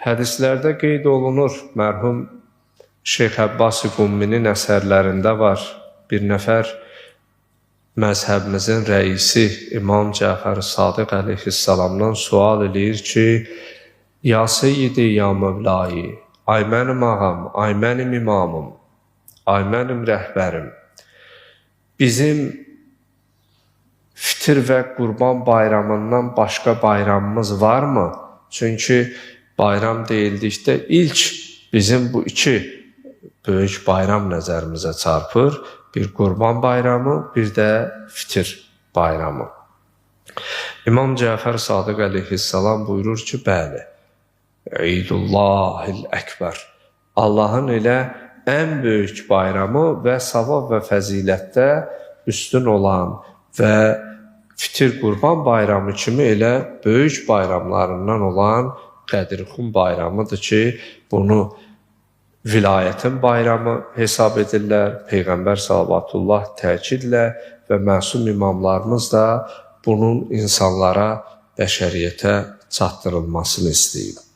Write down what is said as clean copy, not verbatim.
Hədislərdə qeyd olunur, mərhum Şeyx Əbbas Qumminin əsərlərində var. Bir nəfər məzhəbimizin rəisi İmam Cəfər Sadiq əleyhissalamdan sual edir ki, Ya Seyyidi, Ya Mövlayi, ay mənim ağam, ay mənim imamım, ay mənim rəhbərim, bizim fitir və qurban bayramından başqa bayramımız varmı? Çünki bayram deyildikdə ilk bizim bu iki böyük bayram nəzərimizə çarpır. Bir qurban bayramı, bir də fitir bayramı. İmam Cəfər Sadiq əleyhissalam buyurur ki, bəli, İdullahil Əkbər, Allahın elə ən böyük bayramı və savab və fəzilətdə üstün olan və fitir qurban bayramı kimi elə böyük bayramlarından olan Qədirxum bayramıdır ki, bunu vilayətin bayramı hesab edirlər. Peyğəmbər sallallahu təkidlə və məsum imamlarımız da bunun insanlara, bəşəriyyətə çatdırılmasını istəyir.